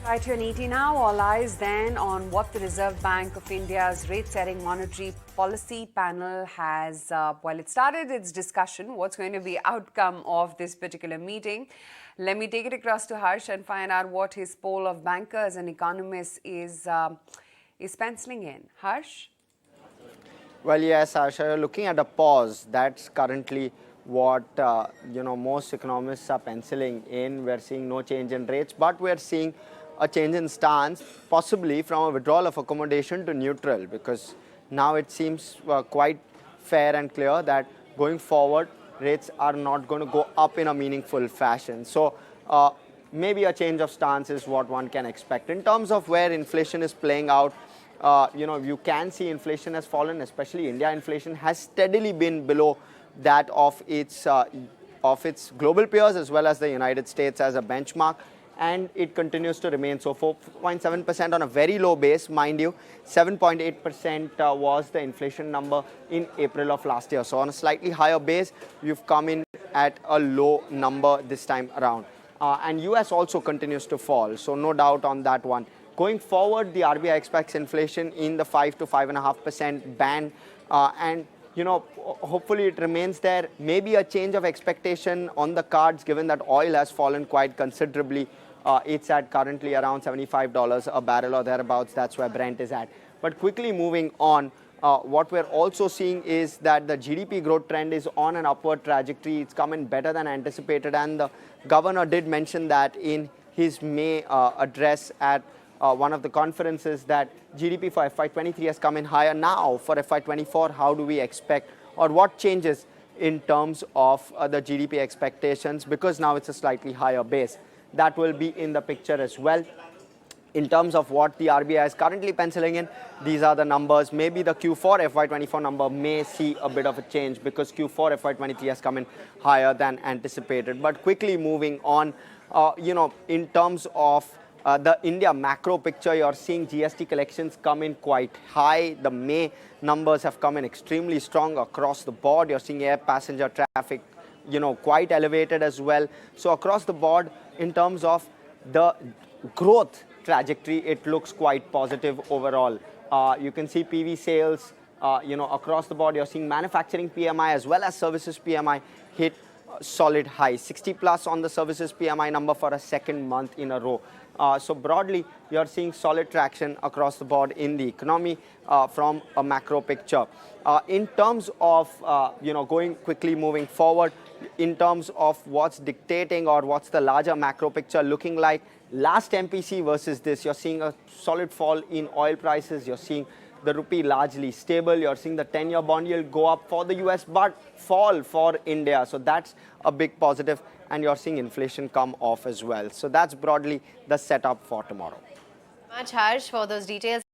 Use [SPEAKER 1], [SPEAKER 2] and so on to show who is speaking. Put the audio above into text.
[SPEAKER 1] Right here in ET now, all eyes then on what the Reserve Bank of India's rate-setting monetary policy panel has, well, it started its discussion. What's going to be outcome of this particular meeting? Let me take it across to Hersh and find out what his poll of bankers and economists is penciling in. Hersh?
[SPEAKER 2] Well, yes, Asha, looking at a pause, that's currently what most economists are penciling in. We're seeing no change in rates, but we're seeing a change in stance, possibly from a withdrawal of accommodation to neutral, because now it seems quite fair and clear that going forward, rates are not going to go up in a meaningful fashion. So maybe a change of stance is what one can expect. In terms of where inflation is playing out, you can see inflation has fallen, especially India inflation has steadily been below that of its global peers as well as the United States as a benchmark, and it continues to remain so. 4.7% on a very low base, mind you. 7.8% was the inflation number in April of last year. So on a slightly higher base, you've come in at a low number this time around. And US also continues to fall, so no doubt on that one. Going forward, the RBI expects inflation in the 5 to 5.5% band, and hopefully it remains there. Maybe a change of expectation on the cards, given that oil has fallen quite considerably. It's at currently around $75 a barrel or thereabouts. That's where Brent is at. But quickly moving on, what we're also seeing is that the GDP growth trend is on an upward trajectory. It's come in better than anticipated, and the governor did mention that in his May address at one of the conferences, that GDP for FY23 has come in higher. Now for FY24, how do we expect, or what changes in terms of the GDP expectations, because now it's a slightly higher base? That will be in the picture as well. In terms of what the RBI is currently penciling in, these are the numbers. Maybe the Q4 FY24 number may see a bit of a change, because Q4 FY23 has come in higher than anticipated. But quickly moving on, in terms of the India macro picture, you're seeing GST collections come in quite high. The May numbers have come in extremely strong across the board. You're seeing air passenger traffic, quite elevated as well. So across the board, in terms of the growth trajectory, it looks quite positive overall. You can see PV sales, across the board. You're seeing manufacturing PMI as well as services PMI hit solid high, 60 plus on the services PMI number for a second month in a row. So broadly, you're seeing solid traction across the board in the economy from a macro picture. In terms of, going quickly moving forward, in terms of what's dictating or what's the larger macro picture looking like, last MPC versus this, you're seeing a solid fall in oil prices. You're seeing the rupee largely stable. You're seeing the 10-year bond yield go up for the US, but fall for India. So that's a big positive. And you're seeing inflation come off as well. So that's broadly the setup for tomorrow.
[SPEAKER 3] Much, Harsh, for those details.